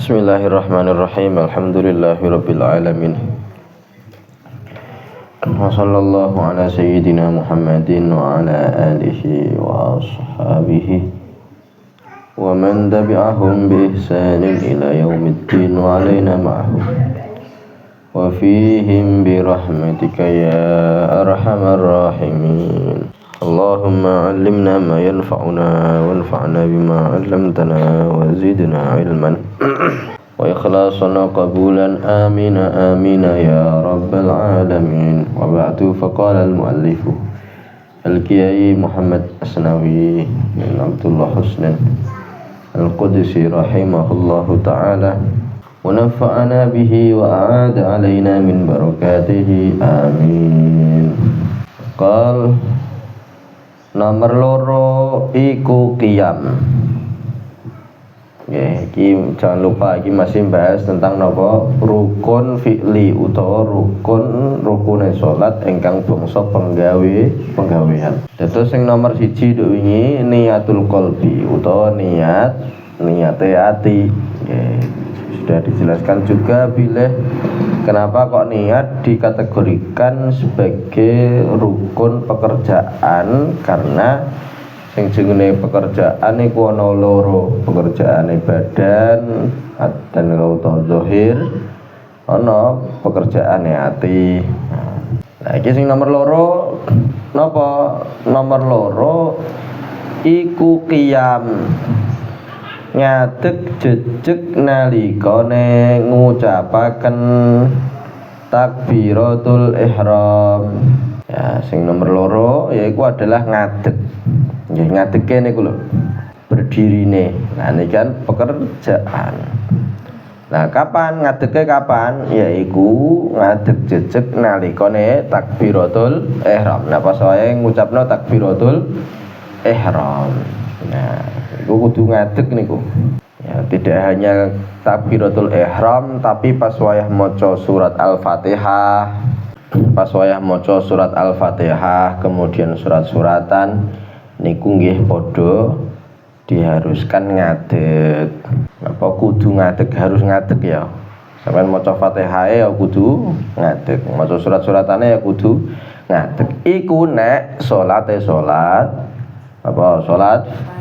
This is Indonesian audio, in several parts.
Bismillahirrahmanirrahim. Alhamdulillahirabbil alamin. Wa sallallahu ala sayyidina Muhammadin wa ala alihi wa ashabihi wa man tabi'ahum bi ihsanin ila yaumiddin wa alaina ma'hum wa fihim bi rahmatika ya arhamar rahimin. Allahumma 'allimna ma yanfa'una wanfa'na bima 'allamtana wa zidna 'ilman wa ikhlasan qabulan amina amina ya rabbal alamin. Wa ba'du, faqala al-muallif al-Qiyai Muhammad Asnawi bin Abdullah Husnan al-Qudsi rahimahullahu ta'ala wa nafa'ana bihi wa a'ada alaina min barakatihi amin. Qal nomor loro iku qiyam. Iki jangan lupa, iki masih bahas tentang napa rukun fi'li utawa rukune salat ingkang bangsa penggawean. Terus sing nomor 1 nduk wingi niatul qalbi utawa niate ati. Sudah dijelaskan juga bilih kenapa kok niat dikategorikan sebagai rukun pekerjaan, karena sing jenenge pekerjaan iku ana loro, pekerjaane badan dan kauta zahir, ana pekerjaane ati. Nah iki sing nomor loro napa? Nomor loro iku qiyam, ngadeg jejeg nalikane ngucapaken takbiratul ihram. Ya, sing nomor loro yaiku adalah ngadeg. Nggih, ngadege niku lho, berdirine. Nah, ini kan pekerjaan. Nah, kapan ngadege kapan? Yaiku ngadeg jejeg nalikane takbiratul ihram. Nah, pas wae ngucapno takbiratul ihram. Nah, iku kudu ngadeg niku. Ya, tidak hanya takbiratul ihram, tapi pas wayah maca surat Al-Fatihah, kemudian surat-suratan niku nggih padha diharuskan ngadeg. Apa kudu ngadeg, harus ngadeg ya. Sampeyan maca Fatihah ya kudu ngadeg, maca surat-suratane ya kudu ngadeg. Iku nek salate salat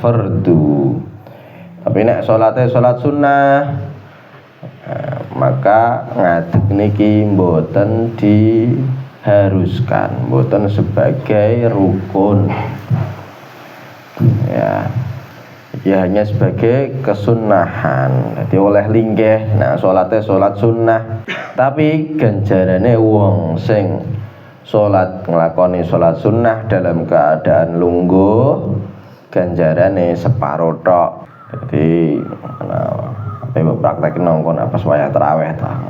fardu. Tapi nek salate salat sunnah, maka ngadeg niki mboten diharuskan, mboten sebagai rukun. Ya hanya sebagai kesunahan. Jadi oleh linggih. Nah, salate salat sunnah, tapi ganjarane wong sing salat nglakoni salat sunnah dalam keadaan lungguh, ganjarane separo tok. Jadi apa praktek nongkon apa wayah tarawih ta.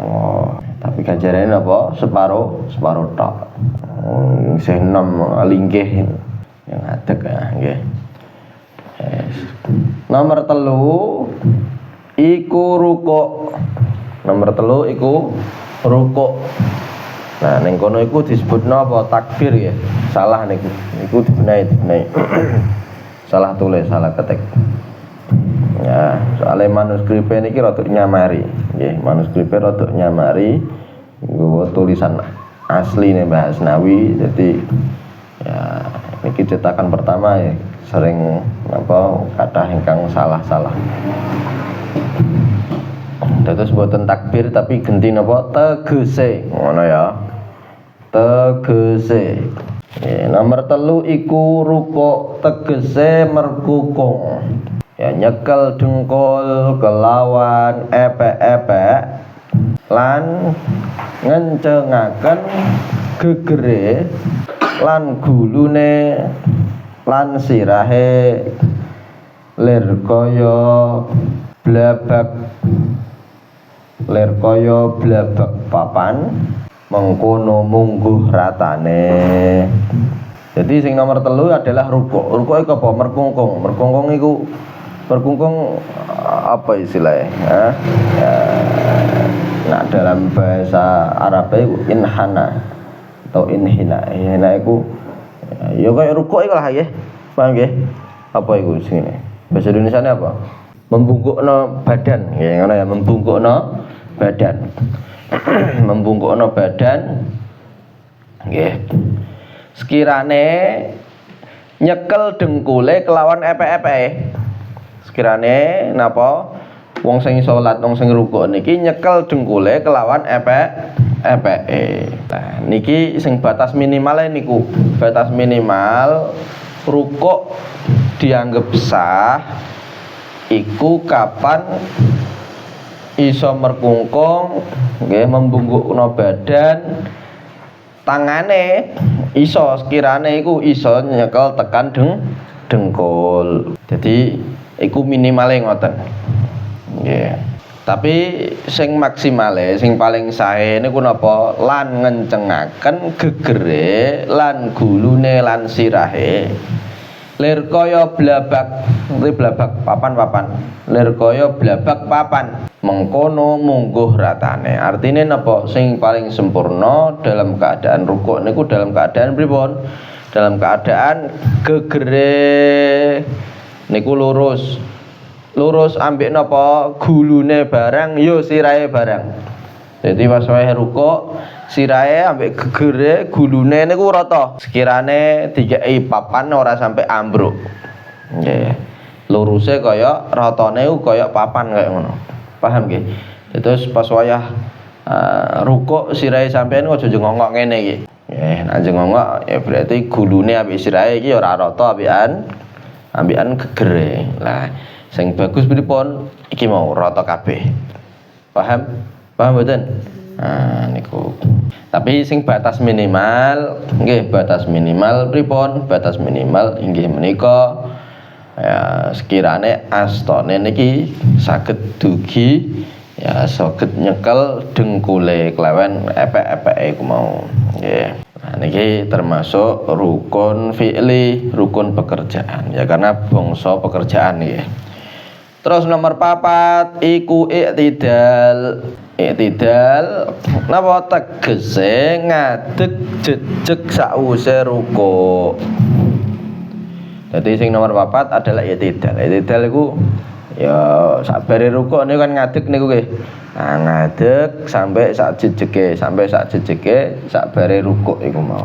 Tapi ganjarane apa? Separo tok. Sing enom linggih yang ngadeg ya nggih. Nomor 3 iku rukuk. Nah, ning kono iku disebutno apa? Takbir ya. Salah niku. Iku dibenahi. Salah tulis, salah ketik. Ya, soalnya manuskripnya niki rada nyamari. Nggih, manuskripnya rada nyamari. Nggawa tulisan asline Mbah Asnawi. Jadi ya niki cetakan pertama ya sering kata ingkang salah. Terus boten takbir tapi genti napa tegese, ngono ya. Tegese. Nomor 3 iku rukuk, tegese merkukung. Ya nyekel dengkul kelawan epek-epek lan ngencengaken gegere lan gulune lan sirahe lir kaya blabak papan mengkono mungguh ratane. Jadi sing nomor 3 adalah rukuk. Rukuk iku apa? Merkungkung apa istilahnya? Nah, dalam bahasa Arabnya inhana atau inhina. Inhina iku ya kayak rukuk iku lah ya. Paham nggih? Apa iku sini? Bahasa Indonesianya apa? membungkukno badan ya ngono ya, membungkukno badan. Membungkukno badan nggih. Sekirane nyekel dengkule kelawan epek-epeke. Sekirane napa wong sing salat, wong sing rukuk niki nyekel dengkule kelawan epeke. Nah, niki sing batas minimal niku. Batas minimal rukuk dianggep sah iku kapan iso merkungkung nggih membungkukno badan, tangane iso sekirane iku iso nyekel tekan dengkul. Jadi iku minimale ngoten. Nggih. Tapi sing maksimale, sing paling sae niku napa? Lan ngencengaken gegere lan gulune lan sirahe. Lir kaya blabak, blabak papan-papan. Lir kaya blabak papan. Mengkono mungguh ratane. Artine napa? Sing paling sempurna dalam keadaan rukuk niku dalam keadaan pripun? Dalam keadaan gegere niku lurus. Lurus ambek napa? Gulune barang yo sirahe barang. Jadi pas wae rukuk sirahe ambek gegere gulune niku rata. Sekirane dikeki papan ora sampai ambruk. Nggih. Luruse kaya ratane kaya papan kaya ngono. Paham nggih? Terus pas wayah rukuk sirahe sampean aja jengongok ngene iki. Nggih, nek jengongok ya berarti gulune ambek sirahe iki ora rata ambekan gegere. Lah, sing bagus pripun? Iki mau rata kabeh. Paham? Paham mboten? Nah, niku. Tapi sing batas minimal, nggih batas minimal pripun? Batas minimal inggih menika ya sekirane astane niki saged dugi ya saged nyekel dengkule kelawan epek-epeke iku mau. Nggih. Nah, niki termasuk rukun fi'li, rukun pekerjaan ya karena bangsa pekerjaan nggih. Terus nomor 4 iku i'tidal. I'tidal napa tegese ngadeg jejeg sakwise rukuk. Jadi sing nomor 4 adalah i'tidal. I'tidal iku ya sakbare rukuk niku kan ngadeg niku nggih. Nah, ngadeg sampai sak jejege, sakbare rukuk iku mau.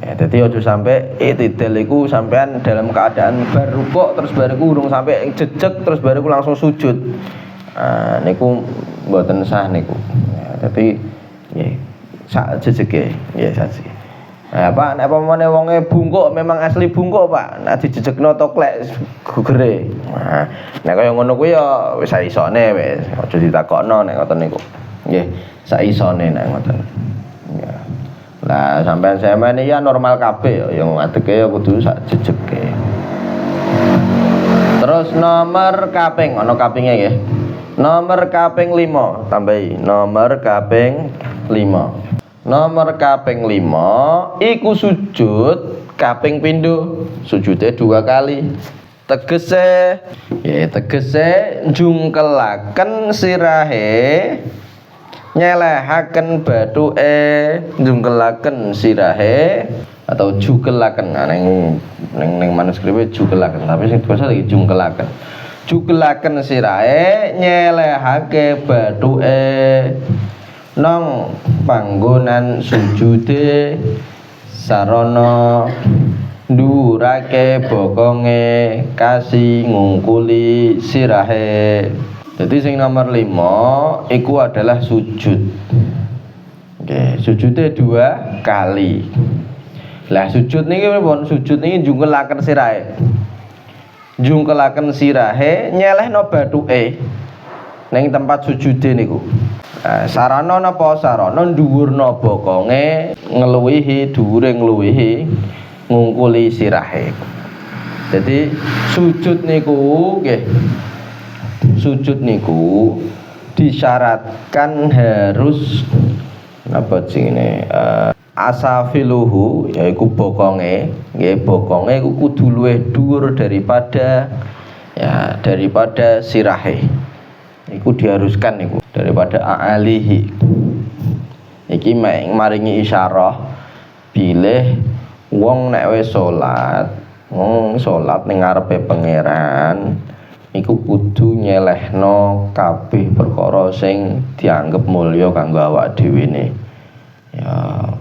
Ya, jadi aja sampai i'tidal iku sampean dalam keadaan bar rukuk terus bariku urung sampai jejeg terus bariku langsung sujud. Nah, niku mboten sah niku. Ya, jadi nggih sak jejege, nggih saji. Nah, Pak, nek pamane wonge bungkuk memang asli bungkuk, Pak. Nek dijejegno toklek gugere. Nah, nek kaya ngono kuwi ya wis saisone wis, aja ditakokno nek ngoten niku. Nggih, saisone nek ngoten. Ya. Lah sampean ya normal kabeh ya ngadege ya kudu sak jejege. Terus nomor kaping, ana kapinge nggih. Nomor kaping 5 tambahi, nomor kaping 5. Nomor kaping 5 iku sujud kaping pindho. Sujude 2 kali. Tegese njungkelaken sirahe, nyelehaken bathuke, njungkelaken sirahe atau jugelaken. Nah, ning manuskrip jugelaken, tapi sing basa iki jungkelaken. Jugelaken sirahe, nyelehake bathuke nang panggonan sujude sarana ndurake bokonge kasi ngungkuli sirahe. Jadi sing nomor 5 iku adalah sujud. Oke, sujudnya 2 kali. Lah sujud niki pripun? Sujud niki njungkelaken sirahe. Njungkelaken sirahe nyelehno bathuke ning tempat sujude niku. Sarana napa? Sarana dhuwurna bokonge ngluwihi dhuwure ngluwihi ngungkuli sirahe. Jadi sujud niku nggih. Sujud niku disyaratkan harus napa jenenge asafiluhu yaiku bokonge nggih bokonge iku kudu luwih dhuwur daripada sirahe. Iku diharuskan niku daripada alihi. Iki maringi isyarah bilih wong nek wis salat ning ngarepe pangeran iku kudu nyelehno kabeh perkara sing dianggep mulya kanggo awak dhewe ne. Ya,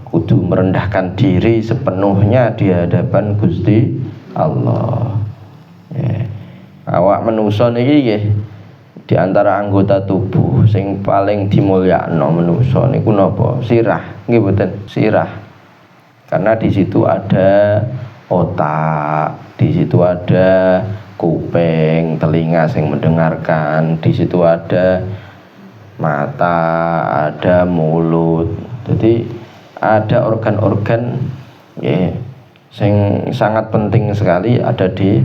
kudu merendahkan diri sepenuhnya di hadapan Gusti Allah. Ya. Awak manusa niki nggih di antara anggota tubuh sing paling dimulyakno manusa niku napa? Sirah, nggih mboten? Sirah. Karena di situ ada otak, di situ ada kuping, telinga yang mendengarkan, di situ ada mata, ada mulut. Jadi ada organ-organ ya, yang sangat penting sekali ada di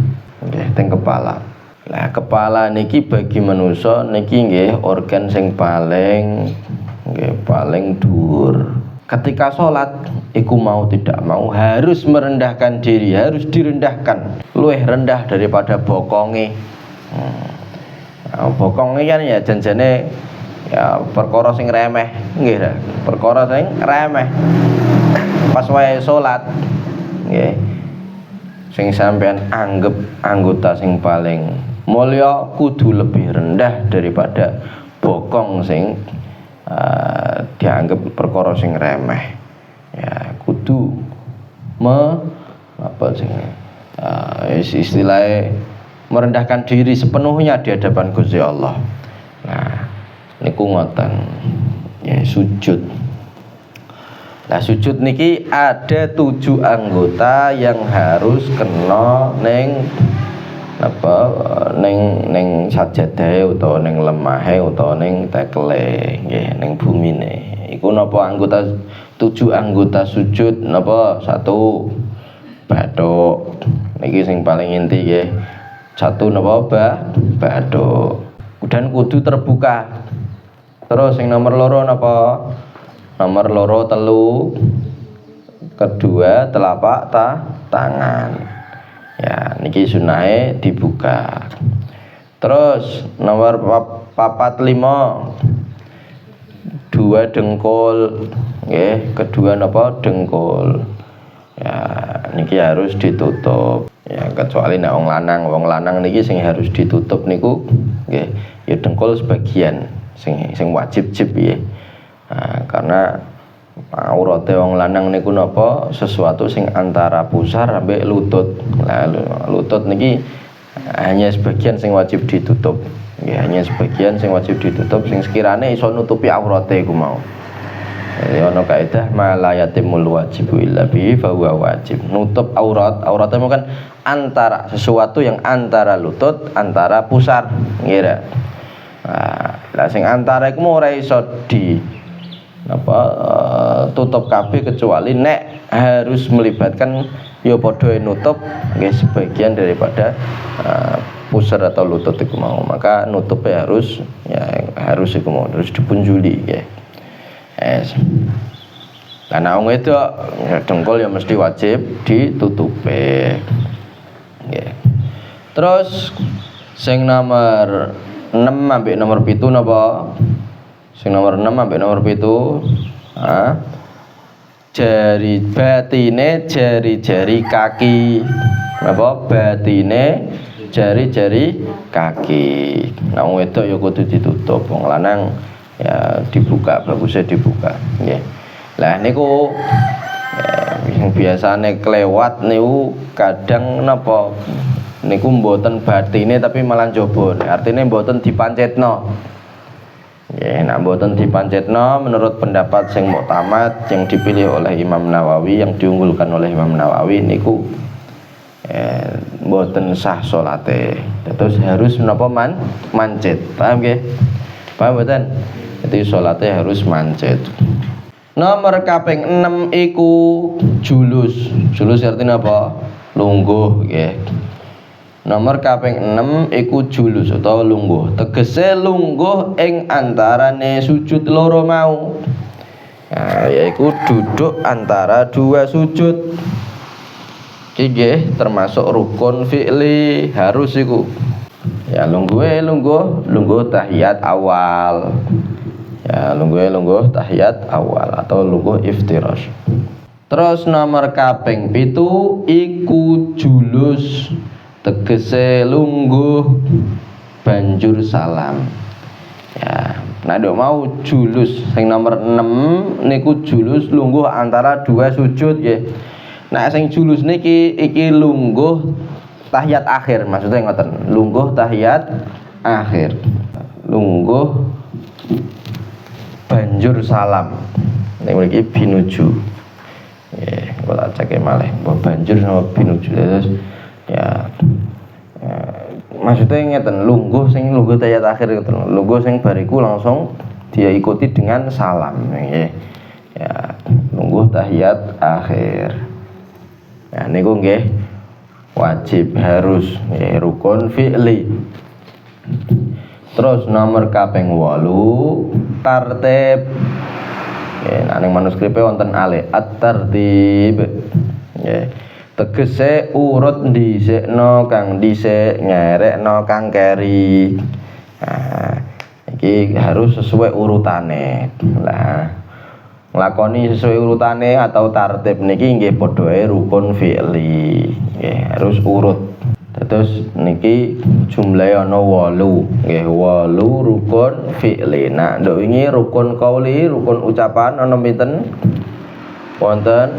kepala. Nah, kepala niki bagi manusia niki nggih organ sing paling dhuwur. Ketika sholat, iku mau tidak mau harus merendahkan diri, harus direndahkan, luwih rendah daripada bokonge. Bokonge kan ya janjane ya perkara sing remeh, nggih, perkara sing remeh. Pas wae sholat, nggih, sing sampean anggap anggota sing paling mulya kudu lebih rendah daripada bokong sing dianggap perkara sing remeh. Ya kudu istilahnya merendahkan diri sepenuhnya di hadapan Gusti Allah. Nah niku ngoten ya sujud. Nah sujud niki ada 7 anggota yang harus kena ning ning sajadah utawa ning lemahe utawa ning tekele nggih ning bumine. Iku napa anggota 7 anggota sujud napa? 1 bathuk. Niki sing paling inti nggih. 1 napa? Bathuk. Dan kudu terbuka. Terus sing nomor 2 napa? Nomor 2 3. Kedua telapak tangan. Ya, niki sunahe dibuka. Terus nomor 4 5 2 dengkul, nggih, kedua napa dengkul. Ya, niki harus ditutup. Ya, kecuali nek wong lanang niki sing harus ditutup niku nggih, ya dengkul sebagian sing wajib ya. Nah, karena aurate wong lanang niku napa sesuatu sing antara pusar sampai lutut. Nah, lutut niki hanya sebagian sing wajib ditutup. Ya, hanya sebagian sing wajib ditutup sing sekirane iso nutupi aurate iku mau. Ya ana kaidah ma la yatimul wajibu illa bihi fa huwa wajib. Nutup auratnya kan antara sesuatu yang antara lutut, antara pusar, ngira. Nah, sing antara iku ora iso tutup kabeh kecuali nek harus melibatkan ya padha nutup nggih sebagian daripada pusar atau lutut iku mau. Maka nutupnya harus iku mau terus dipunjuli nggih. Karena wong itu dengkul ya mesti wajib ditutupi. Nggih. Terus sing nomor 6 sampai nomor 7 napa? Sing nomor 6 sampai nomor 7 jari batine jari-jari kaki. Napa? Batine jari-jari kaki. Nah wong wedok ya kudu ditutup, wong lanang ya dibuka, bagusnya dibuka nggih. Lah niku yang biasane kelewat niku kadang napa niku mboten batine tapi malah njaba. Artine mboten dipancetno. Ya, nek mboten dipancetno menurut pendapat sing muktamad yang dipilih oleh Imam Nawawi, yang diunggulkan oleh Imam Nawawi niku mboten sah salate. Terus harus menapa mancet. Paham nggih? Paham mboten? Jadi salate harus mancet. Nomor kaping 6 iku julus. Julus artinya apa? Lungguh nggih. Nomor kaping 6 iku julus utawa lungguh. Tegese lungguh ing antarane sujud loro mau. Nah, yaiku duduk antara 2 sujud. Iki nggih termasuk rukun fi'li, harus iku. Ya lungguh tahiyat awal. Ya lungguh tahiyat awal atau lungguh iftirash. Terus nomor kaping 7 iku julus. Tegese lungguh banjur salam. Ya, nah nduk mau julus sing nomor 6 niku julus lungguh antara dua sujud nggih. Nah sing julus niki iki lungguh tahiyat akhir, maksudnya ngoten, lungguh tahiyat akhir. Lungguh banjur salam. Nek mriki binuju. Nggih, kula cek malih, banjur sama binuju. Terus ya maksudnya ngeten, lungguh tahiyat akhir ngeten. Lungguh sing bariku langsung dia ikuti dengan salam nggih. Ya, lungguh tahiyat akhir. Ya niku nggih wajib harus nggih rukun fi'li. Terus nomor kaping 8 tartib. Nggih, nek ning manuskripe wonten alif at-tartib. Nggih. Tegese urut dhisikno kang dhisik, ngerekno kang keri. Nah, iki harus sesuai urutane. Lah, nglakoni sesuai urutane atau tartib niki nggih padha ae rukun fi'li. Nggih, harus urut. Terus niki jumlahe ana 8. Nggih, 8 rukun fi'li. Nah, nduk wingi rukun qauli, rukun ucapan ana pinten? Wonten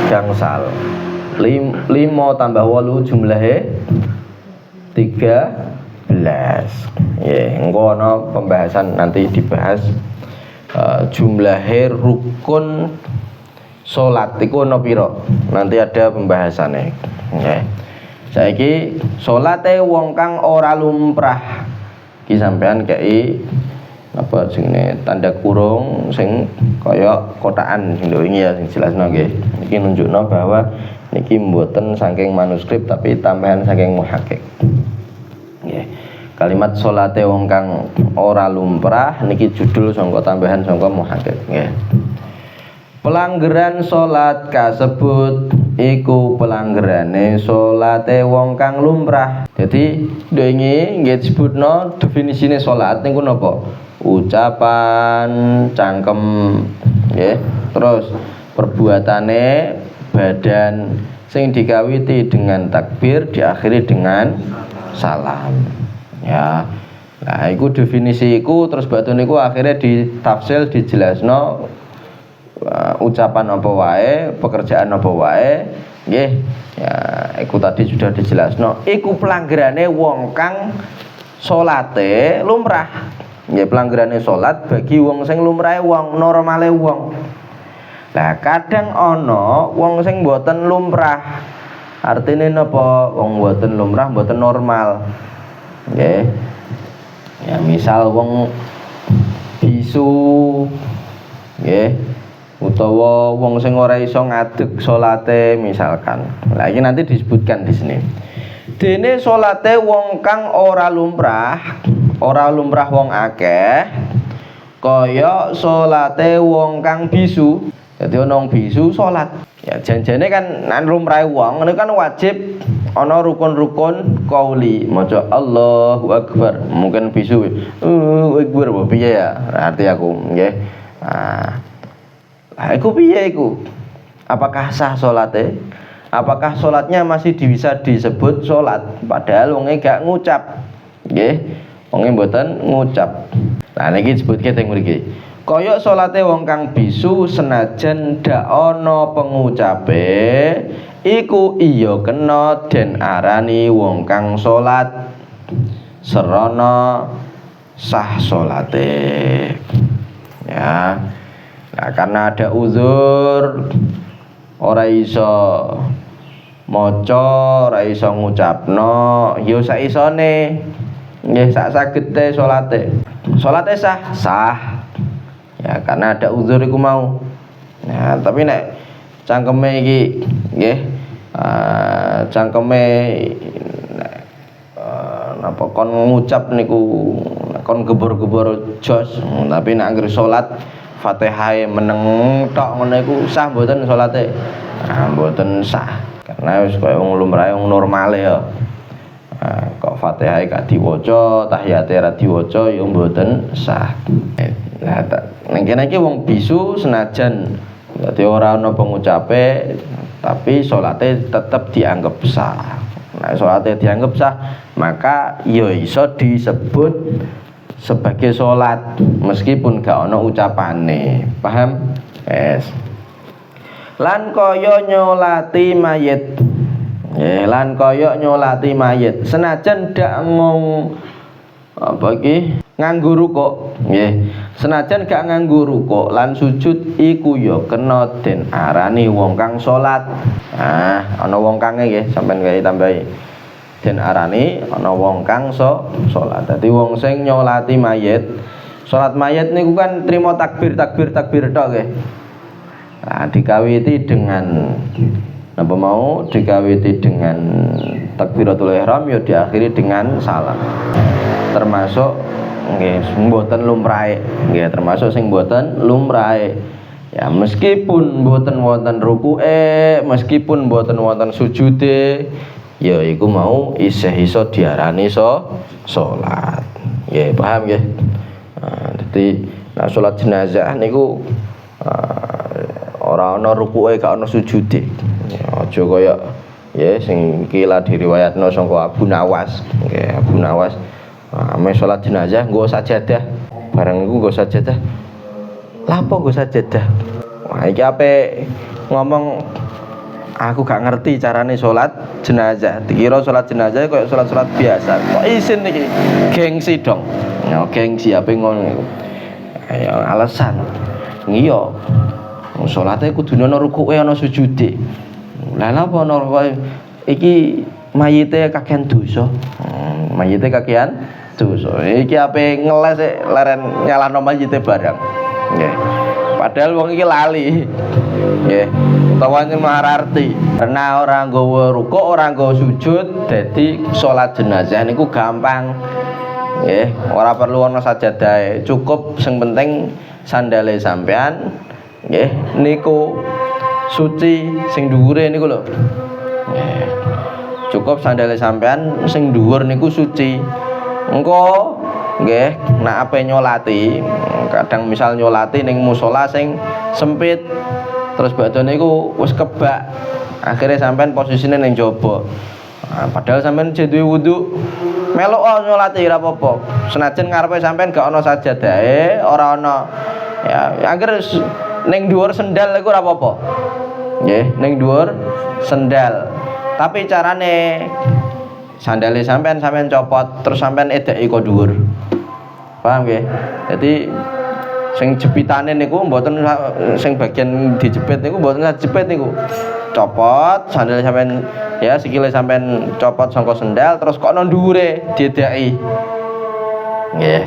gangsal. 5 tambah 8 jumlahe 13. Nggih, engko ana pembahasan nanti dibahas jumlahe rukun salat iku ana pira. Nanti ada pembahasannya. Nggih. Saiki salate wong kang ora lumrah. Iki sampean kei apa jenenge tanda kurung sing kaya kotakan sing wingi ya sing jelasno nggih. Iki nunjukno bahwa niki mboten saking manuskrip tapi tambahan saking muhakkik. Nggih. Kalimat salate wong kang ora lumrah niki judul sangka tambahan sangka muhakkik nggih. Pelanggaran salat kasebut iku pelanggarane salate wong kang lumrah. Jadi ndenge nggih disebutno definisine salat niku napa? Ucapan, cangkem nggih. Terus perbuatane badan sing dikawiti dengan takbir diakhiri dengan salam. Ya. Nah, iku definisi iku terus batu niku akhirnya ditafsil dijelasno ucapan apa wae, pekerjaan apa wae, nggih. Ya, iku tadi sudah dijelasno. Iku pelanggarane wong kang salate lumrah. Nggih, pelanggarane salat bagi wong sing lumrahe wong, normale wong. Lah kadang ana wong sing mboten lumrah. Artine napa? Wong mboten lumrah, mboten normal. Nggih. Ya misal wong bisu nggih. Utawa wong sing ora iso ngadeg salate misalkan. Lah iki nanti disebutkan di sini. Dene salate wong kang ora lumrah wong akeh kaya salate wong kang bisu. Jadi ana wong bisu salat. Ya janjane kan nek lumrahe wong niku kan wajib ana rukun-rukun qauli, maca Allahu Akbar. Mungkin bisu Akbar apa piye ya? Arti aku nggih. Nah, iku piye iku? Apakah sah salate? Apakah salatnya masih bisa disebut salat padahal wonge gak ngucap? Nggih. Wonge mboten ngucap. Nah niki disebutke teng mriki. Kaya salate wong kang bisu senajan dak ana pengucape iku iya kena den arani wong kang salat serana sah salate. Ya. Nah, karena ada uzur ora iso maca, ora iso ngucapno, ya sak isone. Nggih, sak sagete salate. Salate sah. Ya, karena ada uzur iku mau. Nah, tapi nek cangkeme iki nggih cangkeme napa kon ngucap niku kon gebor-gebor jos, tapi nek anggere salat Fatihah meneng tok ngono iku sah mboten salate? Nah, mboten sah. Karena wis kaya wong lumrahe wong normale ya. Kok Fatihah gak diwaca, tahiyate ra diwaca ya mboten sah. Lah nek kene iki wong bisu senajan dadi ora ana pengucape tapi salate tetep dianggap sah. Nek salate dianggap sah maka ya iso disebut sebagai salat meskipun gak ana ucapane. Paham? Yes. Lan kaya nyolati mayit. Lan kaya nyolati mayit. Senajan dak mung apa iki nganggo rukuk, nggih. Senajan gak nganggo rukuk lan sujud iku ya kena den arani wong kang salat. Ana wong kang nggih sampean gawe tambahi. Den arani ana wong kang salat. Dadi wong sing nyolati mayit, salat mayit niku kan trimo takbir tok nggih. Nah, dikawiti dengan apa mau dikawiti dengan takbiratul ihram ya diakhiri dengan salam. Termasuk nggih mboten lumrahe, nggih termasuk sing mboten lumrahe. Ya meskipun mboten wonten rukuke, meskipun mboten wonten sujude, ya iku mau isih iso diarani salat. Nggih, paham nggih? Dadi nek salat jenazah niku ora ana rukuke gak ana sujude. Aja kaya ya sing iki la diriwayatno sangka Abu Nawas. Nggih, Abu Nawas ame salat jenazah nggo sajadah. Bareng iku nggo sajadah. Lah apa nggo sajadah? Wah, iki ape ngomong aku gak ngerti carane salat jenazah. Dikira salat jenazah kaya salat-salat biasa. Kok isin iki? Gengsi dong. Ya gengsi ape ngono iku. Ya alasan. Iya. Salate kudune ana rukuke ana sujude. Lah napa ana iki mayite kakean dosa. Mayite kakean dosa. Iki ape ngeles leren nyalahno mayite barang. Nggih. Padahal wong iki lali. Nggih. Utawa mararti. Karena ora nggawa rukuk, ora nggawa sujud, dadi salat jenazah niku gampang. Nggih, ora perlu ana sajadahe. Cukup sing penting sandale sampean nggih niku suci sing dhuwure niku lho. Nggih. Cukup sandale sampean sing dhuwur niku suci. Engko nggih nek ape nyolati, kadang misal nyolati ning musala sing sempit terus badane niku wis kebak. Akhire sampean posisine ning jaba. Padahal sampean duwe wudu melok nyolati ora apa-apa. Senajan ngarepe sampean gak ana sajadahe, ora ana ya akhir ning dhuwur sendal iku ora apa-apa. Nggih, ning dhuwur sendal. Tapi carane sandale sampean copot terus sampean edeki kok dhuwur. Paham nggih? Jadi sing jepitane niku mboten sing bagian dijepit niku mboten jepit niku. Copot sandale sampean ya sikile sampean copot saka sendal terus kok nang dhuwure diedeki. Nggih.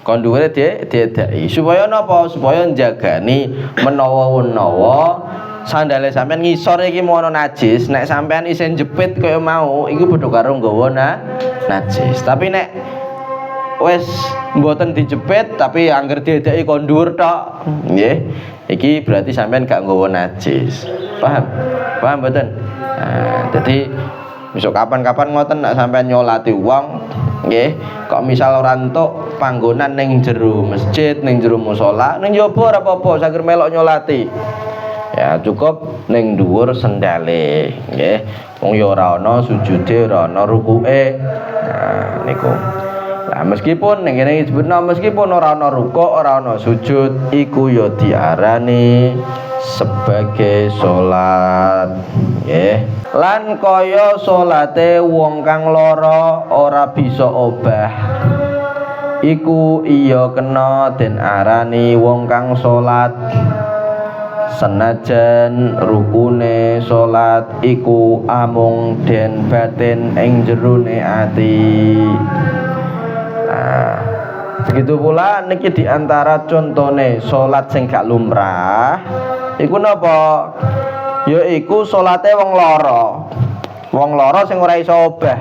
Kon dhuwure diedeki. Supaya napa? Supaya njagani menawa-menawa sandale sampean ngisor iki mau ana najis, nek sampean isih jepit kaya mau iku padha karo nggawa najis. Tapi nek wis mboten dijepit tapi angger diedeki kon dhuwur tok, nggih. Iki berarti sampean gak nggawa najis. Paham? Paham mboten? Nah, dadi besok kapan-kapan ngoten nek sampean nyolati wong, nggih, kok misal ora entuk panggonan ning jero masjid, ning jero musala, ning njaba ora apa-apa, saged melok nyolati. Ya cukup ning dhuwur sendale, nggih. Wong ya ora ana sujude, ora ana rukuke. Nah, niku. Lah meskipun ning kene disebutna meskipun ora ana rukuk, ora ana sujud, iku ya diarani sebagai salat, nggih. Lan kaya salate wong kang lara ora bisa obah. Iku iya kena den arani wong kang salat. Senajan rukune salat iku amung den batin ing jerone ati. Nah, begitu pula niki diantara contone salat sing gak lumrah iku napa? Ya iku salate wong lara. Wong lara sing ora iso obah.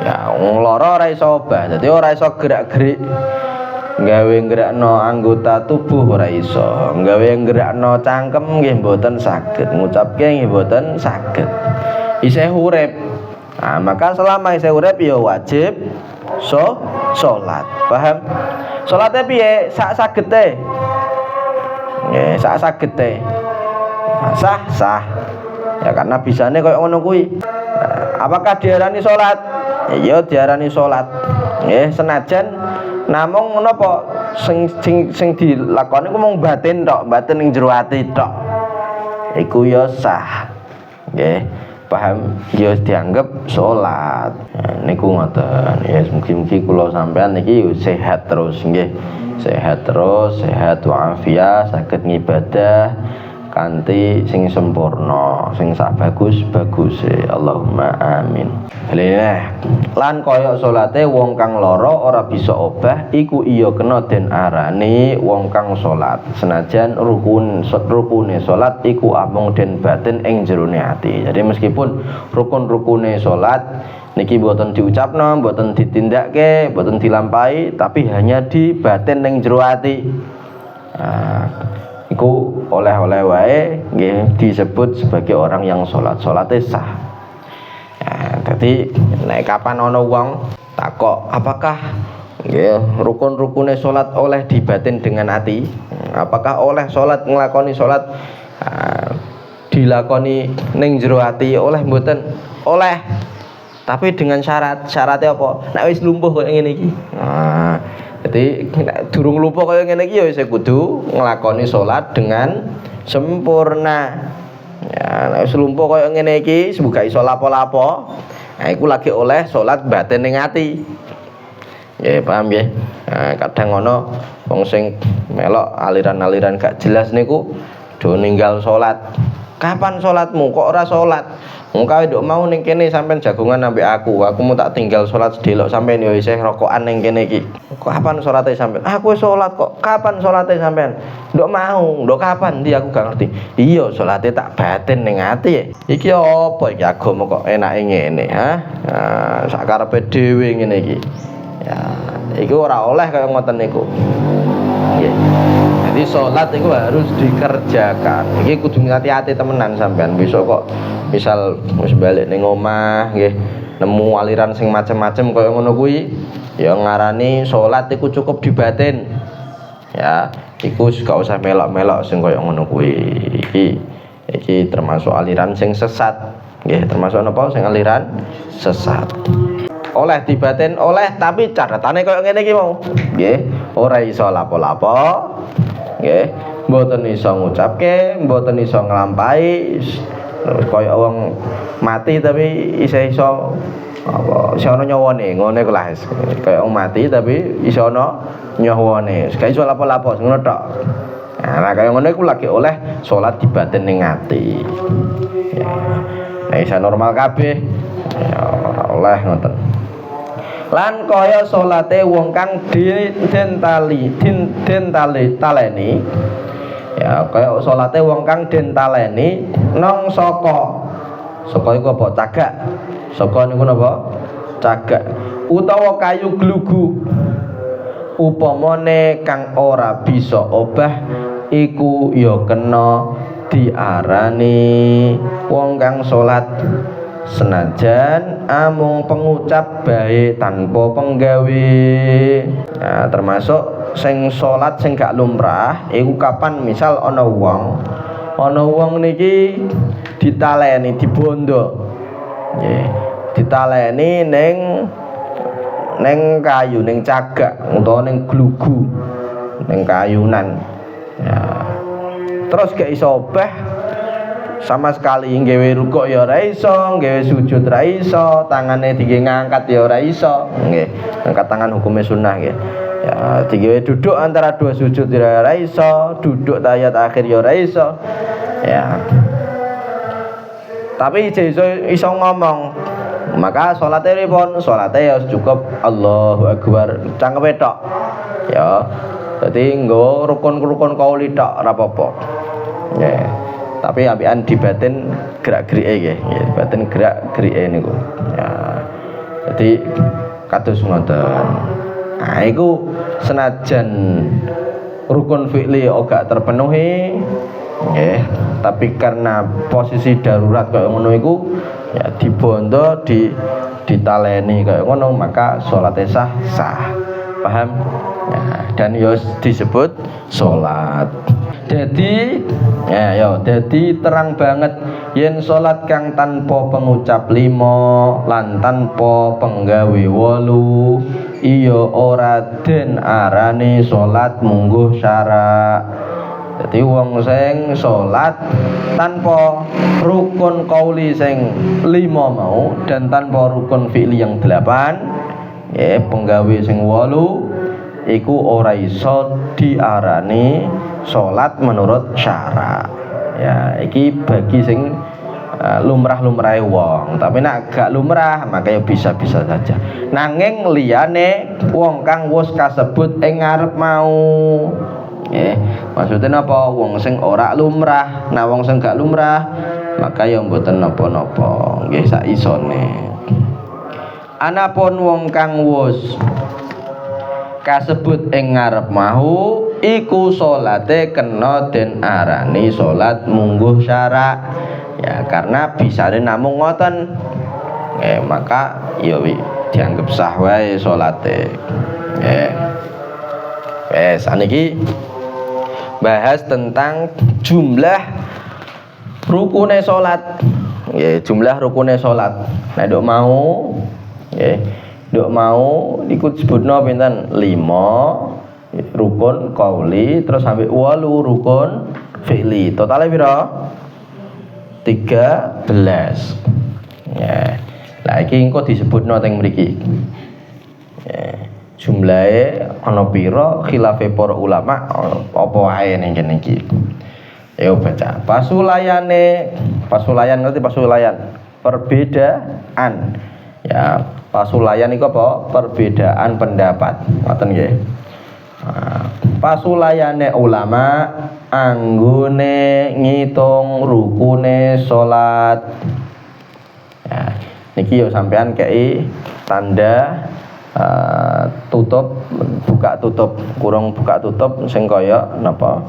Ya wong lara ora iso obah, dadi ora iso gerak-gerik. Gawe nggerakno anggota tubuh ora iso, gawe nggerakno cangkem nggih mboten saged, ngucapke nggih mboten saged. Isih urip. Nah, maka selama isih urip ya wajib salat. Paham? Salate piye? Sak sagete. Nggih, sak sagete. Sah. Ya karena bisane koyo ngono kuwi. Apakah diarani salat? ya diarani salat. Nggih, senajan namung menapa sing dilakoni ku mung batin tok, batin ning jero ati tok. Iku ya sah. Nggih, paham ya dianggap salat. Niku ngoten. Ya mugi-mugi kula sampean niki sehat terus nggih. Sehat terus, sehat walafiat, saged ngibadah kanthi sing sempurna, sing sak bagus-baguse. Allahumma amin. Lan kaya salate wong kang lara ora bisa obah iku iya kena den arani wong kang salat. Senajan rukune salat iku amung den batin ing jerone ati. Jadi meskipun rukun-rukune salat niki mboten diucapno, mboten ditindakke, mboten dilampahi, tapi hanya di batin ning jero ati. Iku oleh-oleh wae nggih disebut sebagai orang yang salate sah. Jadi nek kapan ana wong takok apakah nggih rukun-rukune salat oleh dibatin dengan hati? Apakah oleh salat nglakoni salat dilakoni ning jero ati oleh mboten? Oleh. Tapi dengan syaratnya apa? Nek wis lumpuh koyo ngene iki. Jadi nek durung lumpuh koyo ngene iki ya wis kudu nglakoni salat dengan sempurna. Ya, nek wis lumpuh koyo ngene iki semoga iso lapo-lapo. Nah, iku lagi oleh salat batin ning ati. Nggih, paham nggih? Kadang ana wong sing melok aliran-aliran gak jelas niku do ninggal salat. Kapan salatmu kok ora salat? Wong kae nduk mau ning kene sampean jagongan ambek aku mau tak tinggal salat sedelok sampean yo isih rokokan ning kene iki. Kapan salate sampean? Aku wis salat kok. Kapan salate sampean? Nduk mau, nduk kapan? Ndi aku gak ngerti. Iya, salate tak batin ning ati. Iki apa iki agama kok enake ngene, ha? Sak karepe dhewe ngene iki. Ya, iku ora oleh kaya ngoten niku. Nggih. Jadi salat itu harus dikerjakan. Iki kudu hati-hati temenan sampean. Besok kok misal wis balik ning omah nggih nemu aliran sing macem-macem kaya ngono kuwi, ya ngarani salat iku cukup dibatin. Ya, iku gak usah melok-melok sing kaya ngono kuwi. Iki termasuk aliran sing sesat. Nggih, termasuk napa sing aliran sesat. Oleh dibatin oleh tapi catatane kaya ngene iki mau. Nggih, ora iso lapo-lapo. Nggih, mboten iso ngucapke, mboten iso nglampahi kaya wong mati tapi isih iso apa iso ana nyawane, ngene ku lah. Kaya wong mati tapi iso ana nyawane. Gak iso lapo-lapo ngono tok. Nah, kaya ngono iku lagi oleh salat dibatin ning ati. Ya. Nek isa normal kabeh ya ora oleh ngoten. Lan kaya salate wong kang den taleni ya kaya salate wong kang den taleni nang saka iku apa cagak saka niku napa cagak utawa kayu glugu upamane kang ora bisa obah iku ya kena diarani wong kang salat senajan amung pengucap bae tanpa penggawe. Nah, termasuk sing salat sing gak lumrah iku kapan misal ana wong niki ditaleni dibondo. Nggih, ditaleni ning kayu ning cagak utawa ning glugu ning kayunan. Ya. Terus gak iso obah sama sekali nggawe rukuk ya ora iso, nggawe sujud ora iso, tangane digawe ngangkat ya ora iso. Nggih, angkat tangan hukumnya sunnah nggih. Ya, digawe duduk antara dua sujud ya ora iso, duduk tahiyat akhir ya ora iso. Ya. Tapi iso ngomong. Maka salate pripun? Salate ya cukup Allahu Akbar, cangkepe tok. Ya. Dadi nggo rukun-rukun kauli tok ora apa-apa. Nggih. Tapi ambekan dibatin gerak-gerike nggih, batin gerak-gerike niku. Ya. Jadi kados ngoten. Nah, iku senajan rukun fi'li ora terpenuhi nggih, tapi karena posisi darurat kaya ngono iku ya dibondo ditaleni kaya ngono maka salate sah. Paham? Nah, dan yo disebut salat. Jadi jadi terang banget yen salat kang tanpa pengucap 5 lan tanpa penggawe 8 iya ora den arani salat mungguh syarak. Jadi wong sing salat tanpa rukun qauli sing 5 mau dan tanpa rukun fi'li yang 8 penggawe sing 8 iku ora iso diarani salat menurut syarak. Ya, iki bagi sing lumrah-lumrahe wong. Tapi nek gak lumrah maka ya bisa-bisa saja. Nanging liyane wong kang wis kasebut ing ngarep mau. Maksudnya apa? Wong sing ora lumrah. Nah wong sing gak lumrah maka ya mboten napa-napa. Nggih sak isone. Anapun wong kang wis kasebut ing ngarep mau iku salate kena den arani salat mungguh syarak. Ya karena bisane namung ngoten. Maka ya dianggap sah wae salate. Saniki bahas tentang jumlah rukune salat. Jumlah rukune salat. Nek nduk mau nduk mau iku disebutno pinten? 5 rukun qauli terus sampai 8 rukun fi'li. Totale pira? 13. Lah iki engko disebutno teng mriki. Jumlahe ana pira khilafe para ulama apa wae ning kene iki. Ayo baca. Pasulayan ngerti pasulayan? Perbedaan. Ya, pasulayan iku apa? Perbedaan pendapat. Ngoten nggih. Pasulayane ulama anggone ngitung rukune salat. Ya, niki yo sampean kei tanda tutup buka tutup kurung buka tutup sing kaya napa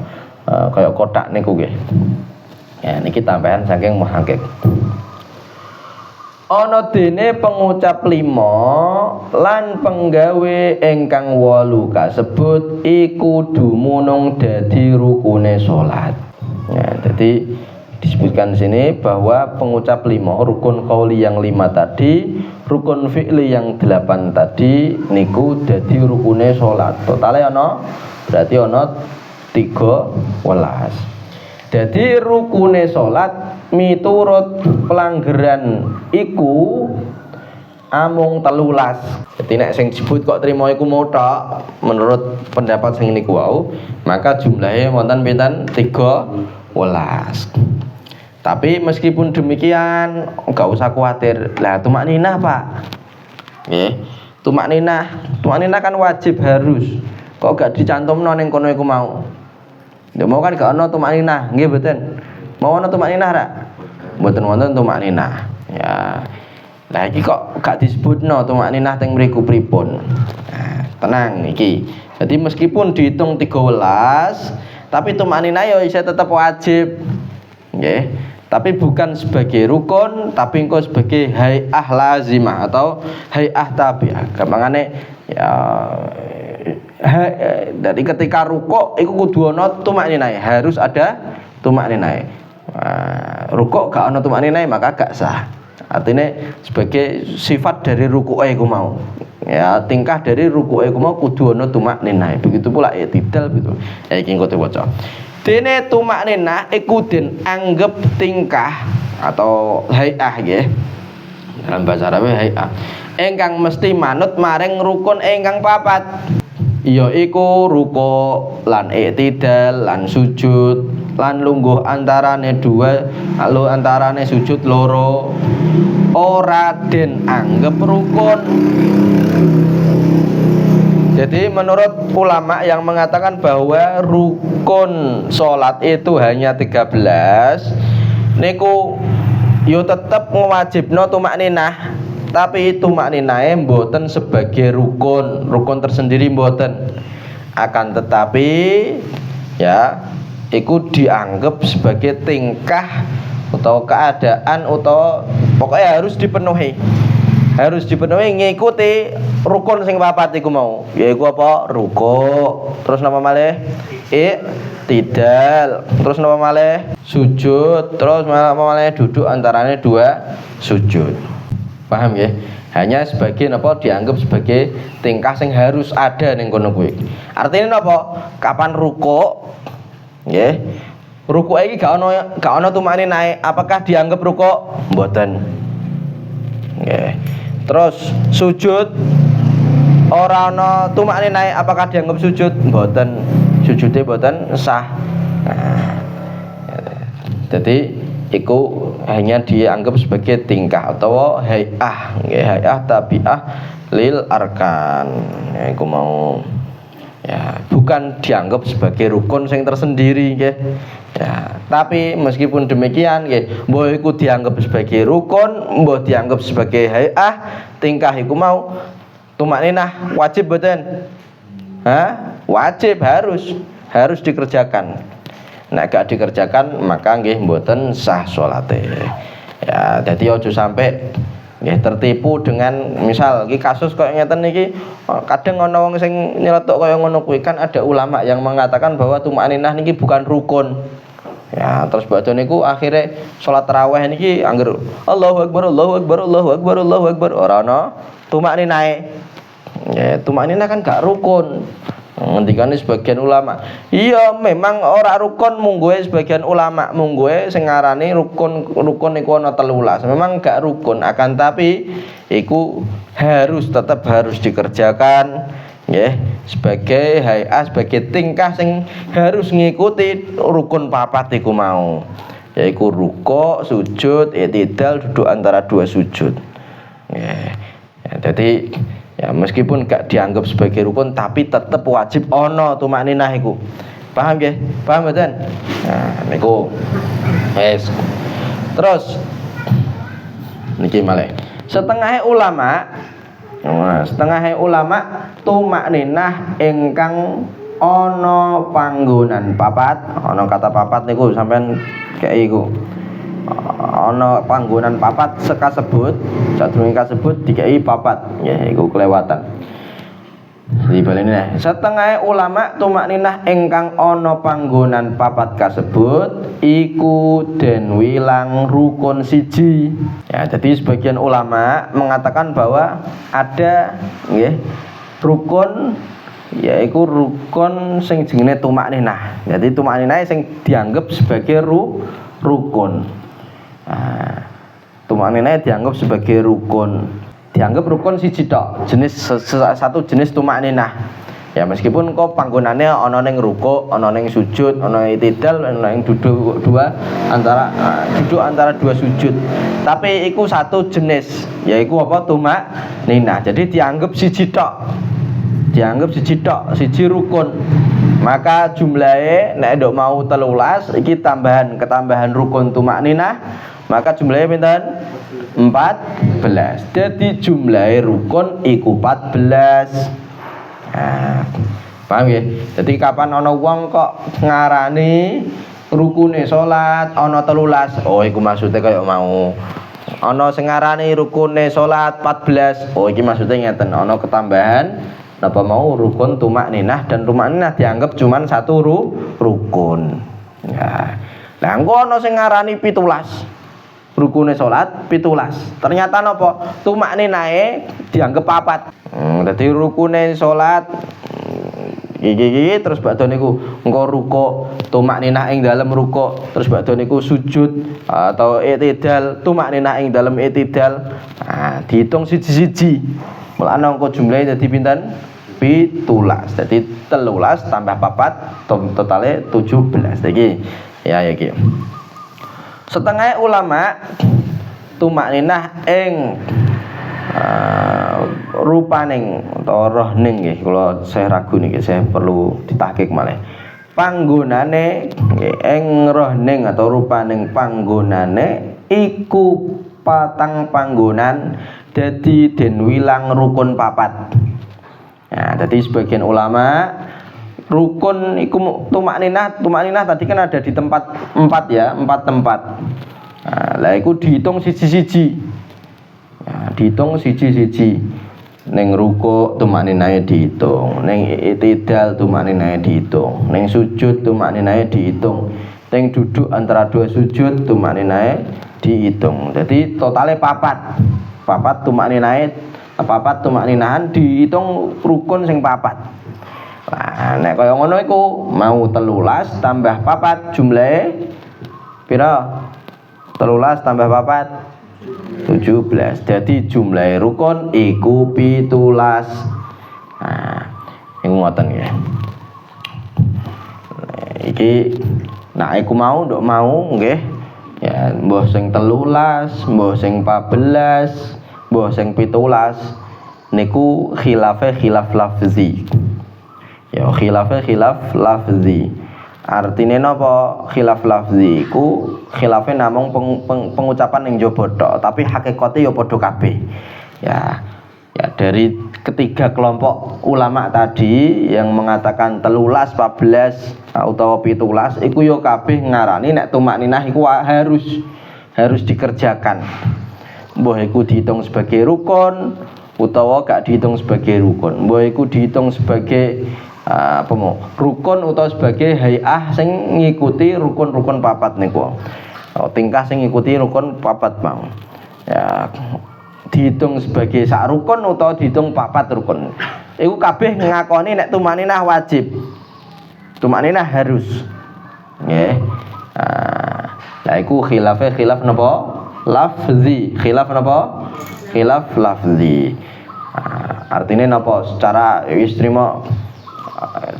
kaya kotak niku nggih. Ya niki tambahan saking muhakkik. Ana dene pengucap 5 lan penggawe ingkang 8 kasebut iku dumunung dadi rukune salat. Ya, jadi disebutkan di sini bahwa pengucap 5 rukun qauli yang 5 tadi, rukun fi'li yang 8 tadi niku dadi rukune salat. Totale ana berarti ana 13. Jadi rukune salat miturut pelanggaran iku amung 13. Jadi nek sing disebut kok trimo iku motok menurut pendapat sing niku wau, maka jumlahnya wonten pinten? 13. Tapi meskipun demikian enggak usah khawatir. Lah tumak ninah, Pak. Nggih. Tumak ninah kan wajib harus. Kok gak dicantumno ning kono iku mau? Ya mau kan gak ana tumak ninah, nggih mboten. Mau ana tumak ninah ra? Mboten wonten tumak ninah. Ya. Lah iki kok gak disebutno tumak ninah teng mriku pripun? Nah, tenang iki. Jadi meskipun dihitung 13, tapi tumak ninah ya isih tetep wajib. Nggih. Tapi bukan sebagai rukun, tapi engko sebagai hay'ah lazimah atau hay'ah tabi'ah. Gampangane ya dari ketika rukuk iku kudu ana tumakninah, harus ada tumakninah. Rukuk gak ana tumakninah maka gak sah. Artinya sebagai sifat dari rukuke iku mau. Ya, tingkah dari rukuke iku mau kudu ana tumakninah. Begitu pula i'tidal gitu. Ya iki engko diwaca. Dene tumakninah iku den anggap tingkah atau hay'ah nggih. Dalam bahasa Arab hay'ah. Ingkang mesti manut maring rukun ingkang papat. Ya iku ruku lan i'tidal lan sujud lan lungguh antarane antarane sujud loro ora den anggap rukun. Jadi menurut ulama yang mengatakan bahwa rukun salat itu hanya 13 niku yo tetep ngwajibno tumakninah, tapi tumakninahe mboten sebagai rukun tersendiri mboten. Akan tetapi ya iku dianggap sebagai tingkah atau keadaan atau pokoknya harus dipenuhi. harus dipenuhi ngikuti rukun sing papat iku mau. Yaiku apa? Ruku. Terus napa malih? I'tidal. Terus napa malih? Sujud. Terus napa malih? Duduk antarane dua sujud. Paham ya? Hanya sebagai apa dianggap sebagai tingkah sing harus ada ning kono kuwi. Artinya napa? Kapan ruku? Nggih. Ruku iki gak ono tumakninah. Apakah dianggap ruku? Mboten. Nggih. Terus sujud ora ana tumakninah, apakah dianggap sujud? Mboten. Sujude mboten sah. Nah, jadi iku hanya dianggap sebagai tingkah atau hay'ah, nggih, hay'ah tabi'ah lil arkan. Ya iku mau ya, bukan dianggap sebagai rukun sing tersendiri nggih. Ya, tapi meskipun demikian nggih, mbok iku dianggap sebagai rukun, mbok dianggap sebagai hay'ah, tingkah iku mau tumakninah wajib mboten? Wajib, harus dikerjakan. Nek gak dikerjakan maka nggih mboten sah salate. Ya, dadi aja sampai nggih tertipu dengan misal iki kasus koyo ngeten iki, kadang ana wong sing nyeletuk koyo ngono kuwi. Kan ada ulama yang mengatakan bahwa tumakninah niki bukan rukun. Ya, terus badhe niku akhire salat tarawih niki angger Allahu Akbar Allahu Akbar Allahu Akbar Allahu Akbar ora ana tumakninah. Ya, tumakninah kan gak rukun. Ngendikane sebagian ulama, iya memang ora rukun mungguhe sebagian ulama, mungguhe sing ngarani rukun iku ana 13. Memang gak rukun, akan tapi iku tetap harus dikerjakan nggih, sebagai hay'ah, sebagai tingkah sing harus ngikuti rukun papat iku mau, yaiku ruku, sujud, i'tidal, duduk antara dua sujud. Nggih. Ya, jadi ya meskipun gak dianggap sebagai rukun tapi tetap wajib ono tumakninah iku. Paham nggih? Paham mboten? Nah, niku wis. Terus niki malih. Setengah ulama tumakninah ingkang ono panggonan papat, ono kata papat niku sampean kayak iku. Ana panggonan papat sekasebut, sadurunge kasebut dikai papat, ya iku kelewatan. Dibaleni setengah ulama tumakninah ingkang ana panggonan papat kasebut iku den wilang rukun siji. Ya, jadi sebagian ulama mengatakan bahwa ada nggih rukun, yaiku rukun sing jenenge tumakninah. Jadi tumakninah sing dianggap sebagai rukun. Nah, tumakninah dianggap sebagai rukun. Dianggap rukun siji tok, satu jenis tumakninah. Ya meskipun kok panggonane ana ning ruku, ana ning sujud, ana i'tidal, ana ning duduk antara dua sujud. Tapi iku satu jenis, yaiku apa? Tumakninah. Jadi dianggap siji tok. Siji rukun. Maka jumlahe nek ndok mau 13 iki ketambahan rukun tumakninah, maka jumlahnya pinten? 14. Jadi jumlahe rukun iku 14. Nah, paham ya? Jadi kapan ana wong kok ngarani rukune salat ana 13, oh iku maksudnya kaya mau. Ana sing ngarani rukune salat 14, oh iki maksudnya ngeten, ana ketambahan napa mau rukun tumakninah, dan tumakninah dianggap cuman satu rukun. Ya. Lah engko ana sing ngarani 17. Rukune salat 17. Ternyata napa? Tumakninahe dianggap papat. Dadi rukune salat iki terus badhe niku engko ruku, tumakninah ing dalem ruku, terus badhe niku sujud atau i'tidal, tumakninah ing dalem i'tidal. Nah, dihitung siji-siji. Mulane engko jumlahe dadi pinten? 17. Dadi 13 tambah 4 totale 17. Iki ya iki. Setengah ulama tumakninah ing rupaning atau rohning nggih, kula saya ragu niki, saya perlu ditahqiq malih. Panggonane ing rohning atau rupaning panggonane iku patang panggonan, dadi den wilang rukun papat. Nah, jadi sebagian ulama rukun iku tumakninah tadi kan ada di tempat 4 ya, 4 tempat. Nah, lah iku dihitung siji-siji. Ya, dihitung siji-siji. Ning ruku tumakninahe dihitung, ning i'tidal tumakninahe dihitung, ning sujud tumakninahe dihitung, ning duduk antara dua sujud tumakninahe dihitung. Jadi totale papat tumakninahan dihitung rukun sing papat. Nah, nek kaya ngono iku mau 13 tambah papat jumlahe pira? 13 tambah papat 17. Jadi jumlah rukun iku 17. Nah, iku ngoten nggih. Iki nek iku mau nduk mau nggih. Ya, mbah sing 13, mbah sing 14, mbah sing 17 niku khilafe khilaf lafzi. Ya, khilafe khilaf lafzi. Artine napa khilaf lafzi iku khilafe namung pengucapan yang jaba tok, tapi hakikate ya padha kabeh. Ya dari ketiga kelompok ulama tadi yang mengatakan 13, 14 utawa 17 iku ya kabeh ngarani nek tumakninah iku harus dikerjakan. Mbah iku dihitung sebagai rukun utawa gak dihitung sebagai rukun. Mbah iku dihitung sebagai rukun utawa sebagai hay'ah sing ngikuti rukun-rukun papat niku. Tingkah sing ngikuti rukun papat mau. Ya dihitung sebagai sak rukun utawa dihitung papat rukun. Iku kabeh ngakoni nek tumakninah wajib. Tumakninah harus. Nggih. Lah iku khilafe khilaf napa? Lafzi. Khilaf napa? Khilaf lafzi. Artinya napa? Secara istrima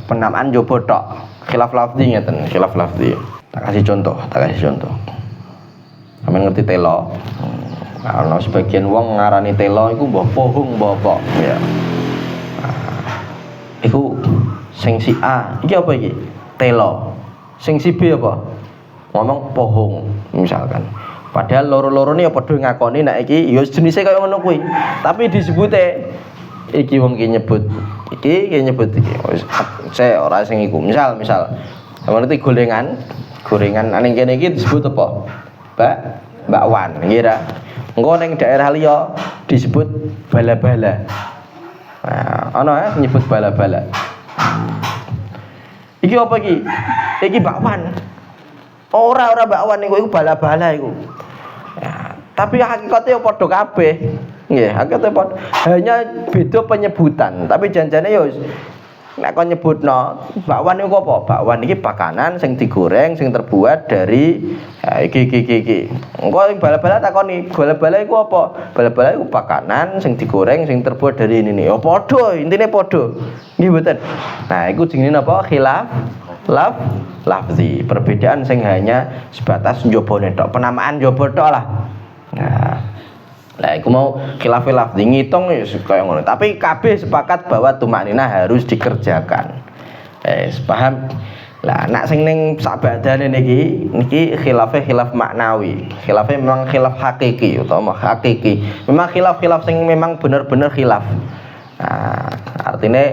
penamaan jobo tok. Khilaf lafzi ngeten, khilaf lafzi. Tak kasih contoh. Sampeyan ngerti telo. Ana sebagian wong ngarani telo iku mbah pohong mbah apa ya. Iku sing si A, iki apa iki? Telo. Sing si B apa? Ngomong pohong misalkan. Padahal loro-loro ini ya padha ngakoni nek iki ya jenise kaya ngono kuwi. Tapi disebute iki wong ki nyebut iki saya ora sing iku. Misal ngerti gorengan ning kene iki disebut apa? Bakwan, ngira. Engko ning daerah liya disebut bala-bala. Nah, ana ya nyebut bala-bala. Iki apa iki? Iki bakwan. Ora bakwan iku bala-bala iku. Ya, tapi hakikatnya padha kabeh. Nggih, hakikate padha. Hanya beda penyebutan, tapi janjane ya nek kon nyebutno bakwan iku apa? Bakwan iki pakanan sing digoreng sing terbuat dari iki. Engko bala-bala takoni, bala-bala iku apa? Bala-bala iku pakanan sing digoreng sing terbuat dari ini. Ya padha, intine padha. Nggih mboten. Nah, iku jenenge napa? Khilaf lafzi. Perbedaan sing hanya sebatas njobone tok, penamaan njaba tok lah. Nah, lah iku mau khilaf lafzi ngitung ya kaya ngono. Tapi kabeh sepakat bahwa tumakninah harus dikerjakan. Paham? Lah nek sing ning sabadane niki khilafe khilaf maknawi. Khilafe memang khilaf hakiki utawa hakiki. Memang khilaf sing memang bener-bener khilaf. Nah, artinya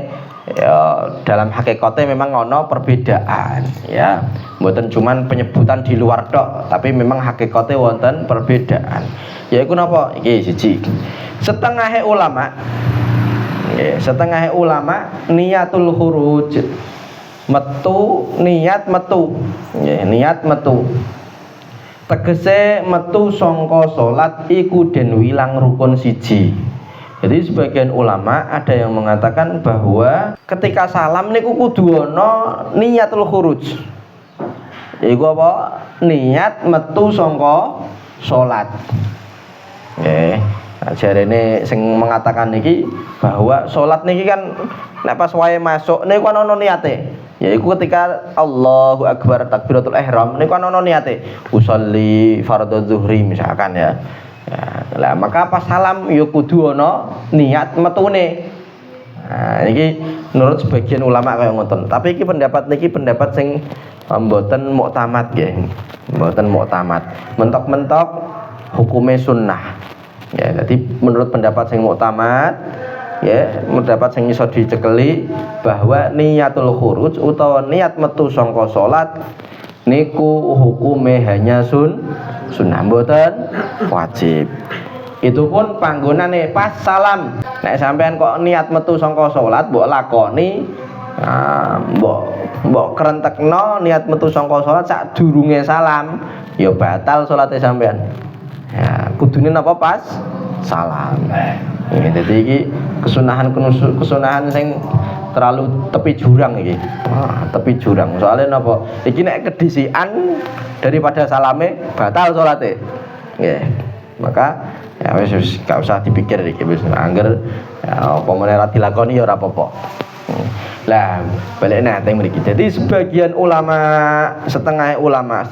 ya dalam hakikatnya memang ono perbedaan ya. Mboten cuman penyebutan di luar tok, tapi memang hakikatnya wonten perbedaan. Ya iku napa? Iki siji. Setengahe ulama niatul khuruj. Niat metu. Tegese metu sangka salat iku den wilang rukun siji. Jadi sebagian ulama ada yang mengatakan bahwa ketika salam niku kudu ana niatul khuruj. Iku apa? Niat metu sangka salat. Nggih. Jarene sing mengatakan niki bahwa salat niki kan nek pas wae masuk niku ana niate. Yaiku ketika Allahu Akbar takbiratul ihram niku ana niate. Usolli fardhu zuhri misalkan ya. Lah maka pas salam ya kudu ana niat metune. Nah, iki menurut sebagian ulama kaya ngoten. Tapi iki pendapat sing mboten muktamad nggih. Mboten muktamad. Mentok-mentok hukume sunnah. Ya, jadi menurut pendapat sing muktamad ya, pendapat sing iso dicekeli bahwa niatul khuruj utawa niat metu sangka salat niku hukume hanya sunnah mboten wajib. Itu pun panggonane pas salam. Nek sampean kok niat metu saka salat mbok lakoni mbok krentekno niat metu saka salat sadurunge salam, ya batal salate sampean. Ya, kudune napa pas salam. Ya, dadi iki kesunahan sing terlalu tepi jurang iki. Tepi jurang. Soalnya napa? Iki nek kedisian daripada salame batal salate. Nggih. Maka ya wis gak usah dipikir iki wis angger ya apa meneh ra dilakoni ya ora apa-apa. Lah, balik nate mriki. Jadi sebagian ulama, setengah ulama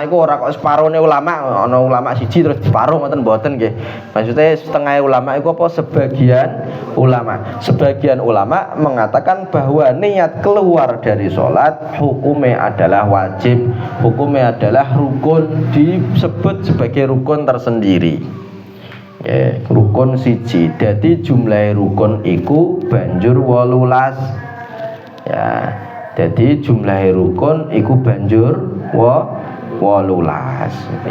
iku ora kok separone ulama, ana ulama siji terus diparuh ngoten mboten nggih. Maksudnya setengah ulama iku apa sebagian ulama. Sebagian ulama mengatakan bahwa niat keluar dari salat hukumnya adalah wajib, hukumnya adalah rukun, disebut sebagai rukun tersendiri. Rukun siji. Jadi jumlah rukun iku banjur 18. Ya, jadi jumlah rukun iku banjur 18.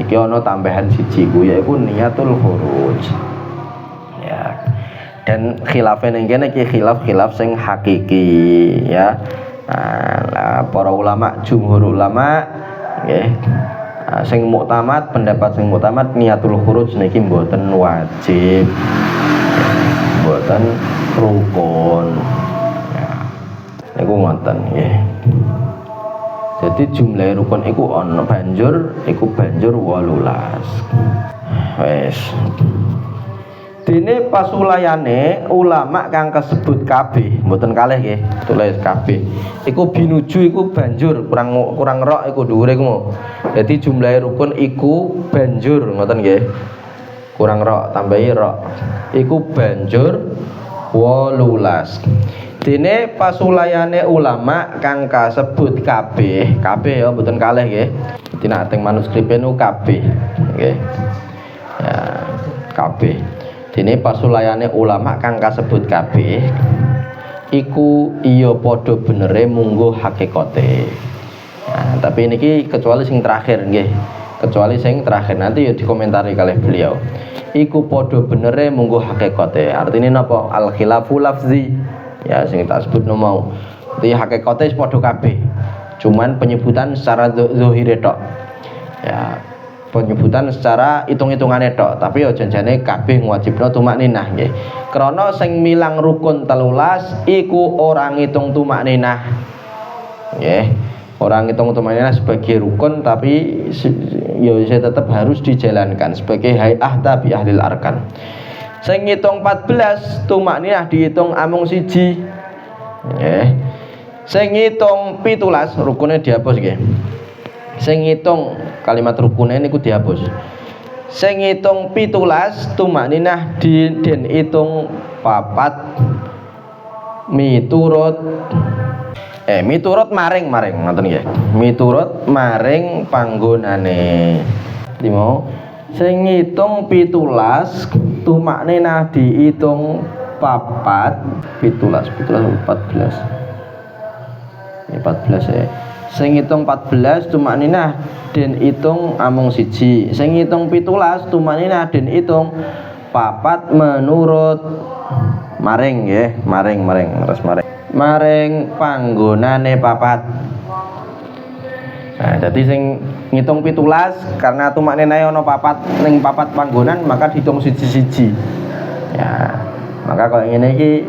Iki ana tambahan siji ku yaiku niatul khuruj. Ya. Dan khilafe ning kene iki khilaf sing hakiki ya. Nah, para ulama jumhur ulama nggih sing muktamad, pendapat sing muktamad niatul khuruj niki mboten wajib. Mboten rukun. Iku ngoten nggih. Jadi jumlah rukun iku ana banjur 18. Wes. Dene pasulayane ulama kang kasebut kabeh, mboten kalih nggih, tulis kabeh. Iku binuju iku banjur kurang rok iku dhuwure iku. Dadi jumlah rukun iku banjur ngoten nggih. Kurang rok tambahi rok. Iku banjur 18. Dene pasulayane ulama kang kasebut kabeh ya mboten kalih nggih. Dadi nek teng manuskrip niku kabeh nggih. Ya, kabeh. Dene pasulayane ulama kang kasebut kabeh iku iya padha benere munggo hakikate. Nah, tapi niki kecuali sing terakhir nggih. Kecuali sing terakhir nanti ya dikomentari kalih beliau. Iku padha benere munggo hakikate. Artine napa? Al khilafu lafzi. Ya sing tak sebut mau. Jadi hakikate padha kabeh. Cuman penyebutan secara zahire tok. Ya, penyebutan secara hitung-hitungane tok, tapi ya janjane kabeh ngwajibno tumakninah nggih. Krana sing milang rukun 13 iku ora ngitung tumakninah. Nggih. Ora ngitung tumakninah sebagai rukun tapi ya tetap harus dijalankan sebagai hay'ah tabi ahlil arkan. Sing ngitung 14 tumakninah dihitung amung siji. Nggih. Sing ngitung 17 rukune dihapus nggih. Sing ngitung kalimat rukune niku dihapus. Sing ngitung 17 tumakninah den hitung 4 miturut maring ngoten nggih. Miturut maring panggonane. Limo sing ngitung 17 tumakninah dihitung 14 ya. Sing ngitung 14 tumakninah den hitung amung siji. Sing ngitung 17 tumakninah den hitung 4 menurut maring nggih, maring terus maring panggonane 4. Nah, jadi sing ngitung 17 karena tumakninah ana 4 ning 4 panggonan maka dihitung siji-siji. Ya, maka kalau ngene iki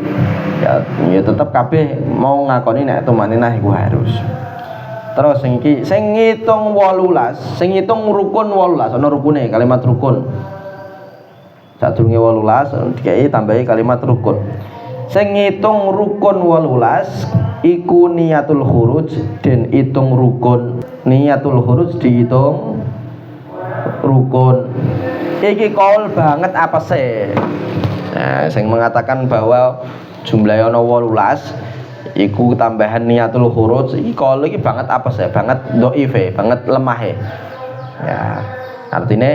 ya tetep kabeh mau ngakoni nek tumakninah iku harus. Terus sing iki sing ngitung 18, sing ngitung rukun 18, ana rukune kalimat rukun. Sadurunge 18 dikai tambahi kalimat rukun. Sing ngitung rukun 18 iku niatul khuruj den hitung rukun. Niatul khuruj dihitung rukun. Iki kaul banget apa sih? Nah, sing mengatakan bahwa jumlahnya ana 18 iku tambahan niatul khuruj iki kaul iki banget apa sih? Banget dhaif, banget lemah. Ya, artinya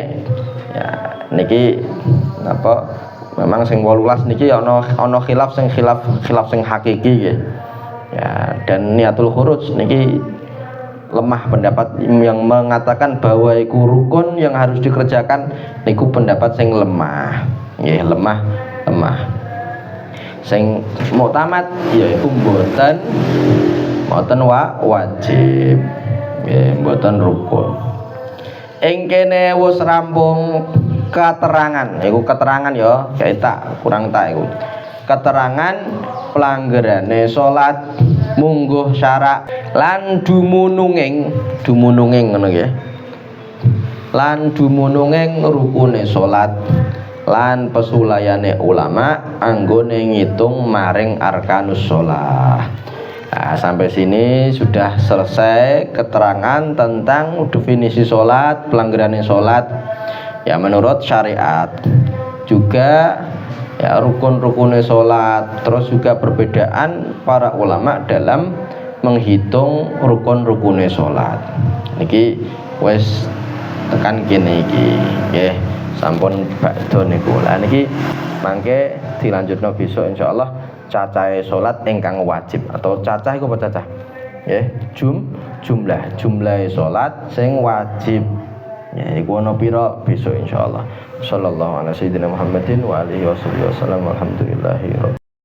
ya niki apa memang sing 18 niki ana khilaf sing hakiki nggih. Ya, dan niatul khuruj niki lemah pendapat yang mengatakan bahwa iku rukun yang harus dikerjakan niku pendapat sing lemah. nggih lemah. Sing muktamad yaiku mboten wajib. Nggih, mboten rukun. Ing kene wis rampung keterangan, iku keterangan ya, kurang tak iku. Keterangan pelanggarane salat mungguh syarak lan dumununging ngono nggih. Lan dumununging rukune salat lan pesulayane ulama anggone ngitung maring arkanus shalah. Nah, sampai sini sudah selesai keterangan tentang definisi sholat, pelanggaran sholat ya menurut syariat. Juga ya rukun-rukunnya sholat, terus juga perbedaan para ulama dalam menghitung rukun-rukunnya sholat. Niki wes tekan kene iki, nggih. Sampun bakdo niku. Lah niki mangke dilanjutno besok insyaallah. Cacahe salat ingkang wajib atau cacah iku apa cacah? Nggih, jumlah salat sing wajib. Ya iku ana pira besok insyaallah. Sallallahu alaihi wasallam Muhammadin wa alihi wasallam. Alhamdulillah.